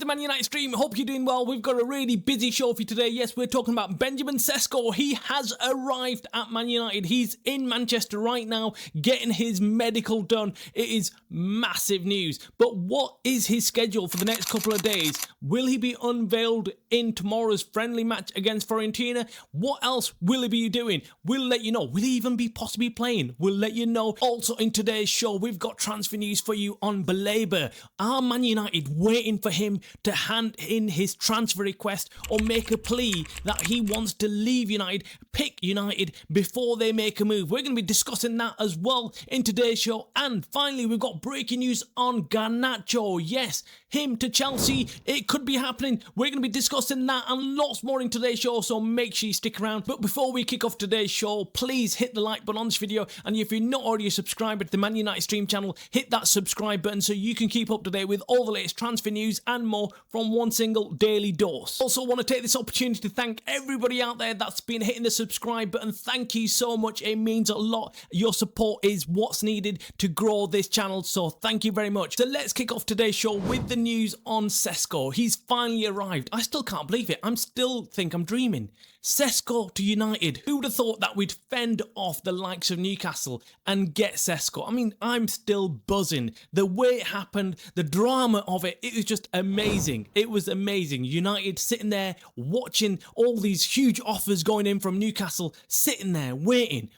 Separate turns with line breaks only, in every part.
to Man United stream. Hope you're doing well. We've got a really busy show for you today. Yes, we're talking about Benjamin Sesko. He has arrived at Man United. He's in Manchester right now getting his medical done. It is massive news. But what is his schedule for the next couple of days? Will he be unveiled in tomorrow's friendly match against Fiorentina? What else will he be doing? We'll let you know. Will he even be possibly playing? We'll let you know. Also in today's show, we've got transfer news for you on Baleba. Are Man United waiting for him to hand in his transfer request or make a plea that he wants to leave United, pick United before they make a move? We're going to be discussing that as well in today's show. And finally, we've got breaking news on Garnacho. Yes, him to Chelsea. It could be happening. We're going to be discussing that and lots more in today's show, so make sure you stick around. But before we kick off today's show, please hit the like button on this video. And if you're not already a subscriber to the Man United stream channel, hit that subscribe button so you can keep up to date with all the latest transfer news and more from one single daily dose. Also want to take this opportunity to thank everybody out there that's been hitting the subscribe button. Thank you so much. It means a lot. Your support is what's needed to grow this channel, so thank you very much. So let's kick off today's show with the news on Sesko. He's finally arrived. I still can't believe it. Still think I'm dreaming. Sesko to United. Who would have thought that we'd fend off the likes of Newcastle and get Sesko? I mean, I'm still buzzing. The way it happened, the drama of it, it was just amazing. It was amazing. United sitting there watching all these huge offers going in from Newcastle, sitting there waiting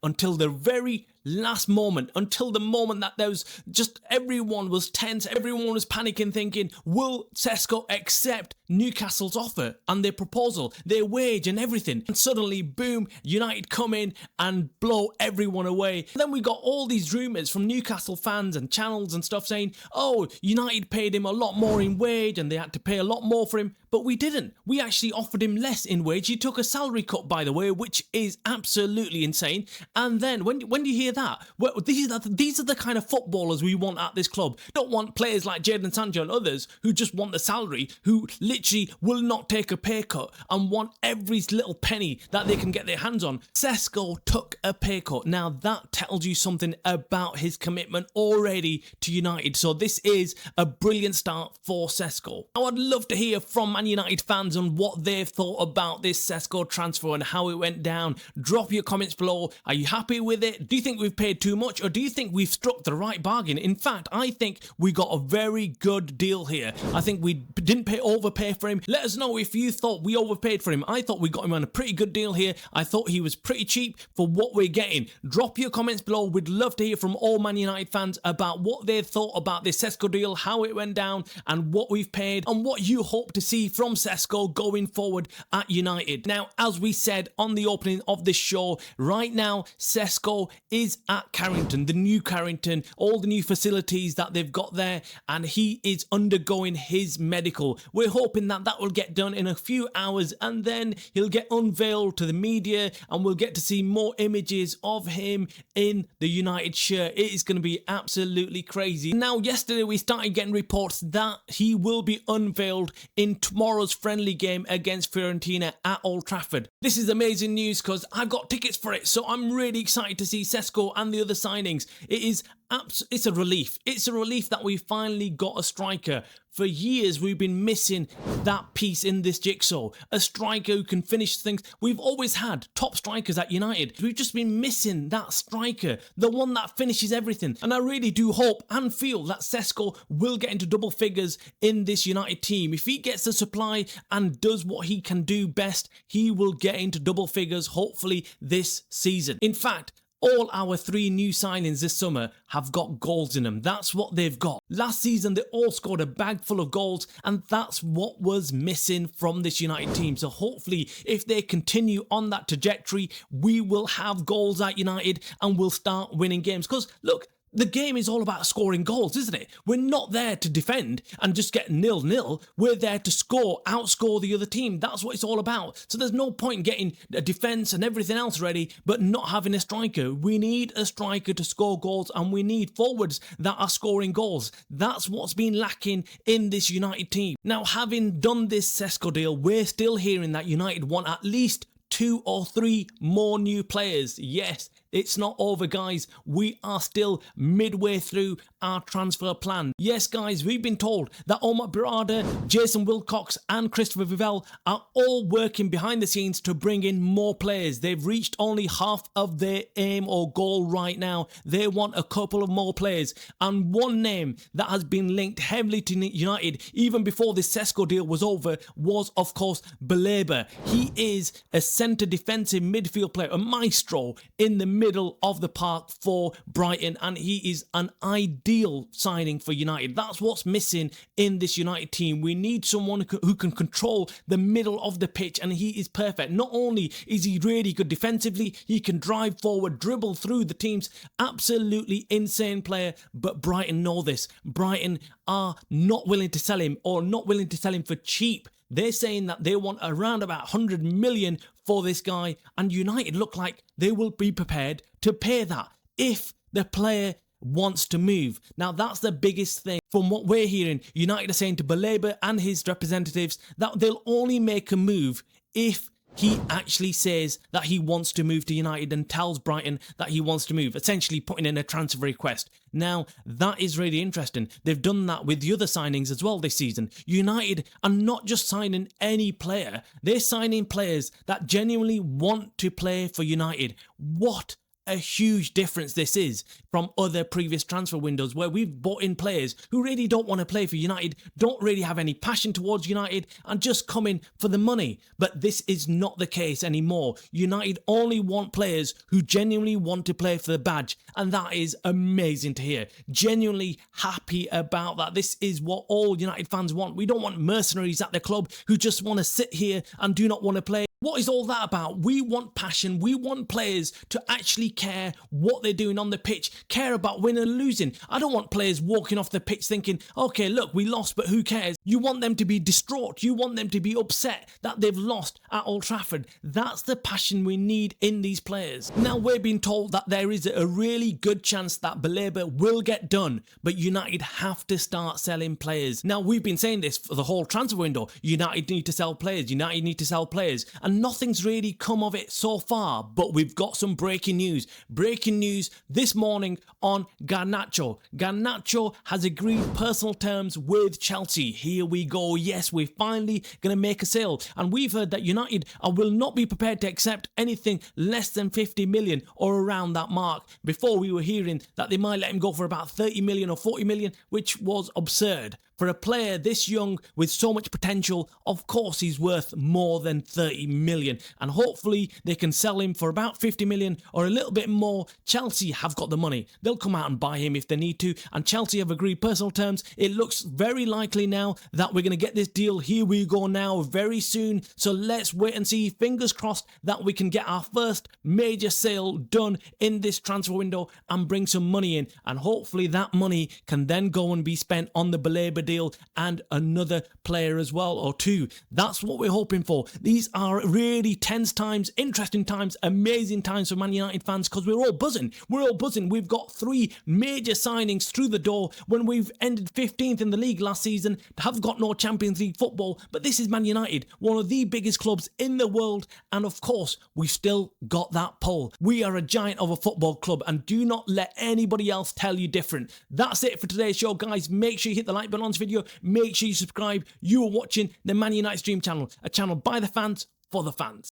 until the very last moment, until the moment that there was just everyone was tense, everyone was panicking, thinking, will Sesko accept Newcastle's offer and their proposal, their wage and everything? And suddenly, boom, United come in and blow everyone away. And then we got all these rumours from Newcastle fans and channels and stuff saying, oh, United paid him a lot more in wage and they had to pay a lot more for him. But we didn't. We actually offered him less in wage. He took a salary cut, by the way, which is absolutely insane. And then when do you hear that? Well, these are the kind of footballers we want at this club. Don't want players like Jadon Sancho and others who just want the salary, who literally will not take a pay cut and want every little penny that they can get their hands on. Sesko took a pay cut. Now that tells you something about his commitment already to United. So this is a brilliant start for Sesko. Now I'd love to hear from Man United fans on what they've thought about this Sesko transfer and how it went down. Drop your comments below. Are you happy with it? Do you think we've paid too much, or do you think we've struck the right bargain? In fact, I think we got a very good deal here. I think we didn't overpay for him. Let us know if you thought we overpaid for him. I thought we got him on a pretty good deal here. I thought he was pretty cheap for what we're getting. Drop your comments below. We'd love to hear from all Man United fans about what they thought about this Sesko deal, how it went down, and what we've paid, and what you hope to see from Sesko going forward at United. Now, as we said on the opening of this show, right now Sesko is at Carrington, the new Carrington, all the new facilities that they've got there, and he is undergoing his medical. We're hoping that that will get done in a few hours, and then he'll get unveiled to the media and we'll get to see more images of him in the United shirt. It is going to be absolutely crazy. Now, yesterday we started getting reports that he will be unveiled in tomorrow's friendly game against Fiorentina at Old Trafford. This is amazing news because I've got tickets for it, so I'm really excited to see Sesko and the other signings. It's a relief. It's a relief that we finally got a striker. For years, we've been missing that piece in this jigsaw. A striker who can finish things. We've always had top strikers at United. We've just been missing that striker, the one that finishes everything. And I really do hope and feel that Sesko will get into double figures in this United team. If he gets the supply and does what he can do best, he will get into double figures, hopefully this season. In fact, all our 3 new signings this summer have got goals in them. That's what they've got. Last season, they all scored a bag full of goals, and that's what was missing from this United team. So hopefully, if they continue on that trajectory, we will have goals at United and we'll start winning games. Because, look, the game is all about scoring goals, isn't it? We're not there to defend and just get 0-0. We're there to score, outscore the other team. That's what it's all about. So there's no point in getting a defence and everything else ready, but not having a striker. We need a striker to score goals, and we need forwards that are scoring goals. That's what's been lacking in this United team. Now, having done this Sesko deal, we're still hearing that United want at least 2 or 3 more new players. Yes, It's not over, guys. We are still midway through our transfer plan. Yes, guys, we've been told that Omar Berrada, Jason Wilcox and Christopher Vivell are all working behind the scenes to bring in more players. They've reached only half of their aim or goal right now. They want a couple of more players. And one name that has been linked heavily to United, even before this Sesko deal was over, was, of course, Baleba. He is a centre defensive midfield player, a maestro in the middle of the park for Brighton, and he is an ideal signing for United. That's what's missing in this United team. We need someone who can control the middle of the pitch, and he is perfect. Not only is he really good defensively, he can drive forward, dribble through the teams. Absolutely insane player, but Brighton know this. Brighton are not willing to sell him, or not willing to sell him for cheap. They're saying that they want around about 100 million for this guy, and United look like they will be prepared to pay that if the player wants to move. Now, that's the biggest thing. From what we're hearing, United are saying to Baleba and his representatives that they'll only make a move if he actually says that he wants to move to United and tells Brighton that he wants to move, essentially putting in a transfer request. Now, that is really interesting. They've done that with the other signings as well this season. United are not just signing any player, they're signing players that genuinely want to play for United. What a huge difference this is from other previous transfer windows where we've bought in players who really don't want to play for United, don't really have any passion towards United, and just come in for the money. But this is not the case anymore. United only want players who genuinely want to play for the badge, and that is amazing to hear. Genuinely happy about that. This is what all United fans want. We don't want mercenaries at the club who just want to sit here and do not want to play. What is all that about? We want passion. We want players to actually care what they're doing on the pitch, care about winning and losing. I don't want players walking off the pitch thinking, okay, look, we lost, but who cares? You want them to be distraught. You want them to be upset that they've lost at Old Trafford. That's the passion we need in these players. Now, we're being told that there is a really good chance that Baleba will get done, but United have to start selling players. Now, we've been saying this for the whole transfer window. United need to sell players. United need to sell players. And nothing's really come of it so far, but we've got some breaking news. Breaking news this morning on Garnacho. Garnacho has agreed personal terms with Chelsea. Here we go. Yes, we're finally going to make a sale. And we've heard that United will not be prepared to accept anything less than 50 million or around that mark. Before, we were hearing that they might let him go for about 30 million or 40 million, which was absurd. For a player this young with so much potential, of course he's worth more than 30 million. And hopefully they can sell him for about 50 million or a little bit more. Chelsea have got the money. They'll come out and buy him if they need to. And Chelsea have agreed personal terms. It looks very likely now that we're going to get this deal. Here we go now very soon. So let's wait and see. Fingers crossed that we can get our first major sale done in this transfer window and bring some money in. And hopefully that money can then go and be spent on the Baleba deal and another player as well, or two. That's what we're hoping for. These are really tense times, interesting times, amazing times for Man United fans because we're all buzzing. We're all buzzing. We've got 3 major signings through the door when we've ended 15th in the league last season, have got no Champions League football, but this is Man United, one of the biggest clubs in the world, and of course, we've still got that pull. We are a giant of a football club, and do not let anybody else tell you different. That's it for today's show, guys. Make sure you hit the like button on this video. Make sure you subscribe. You are watching the Man Utd Stream channel, a channel by the fans for the fans.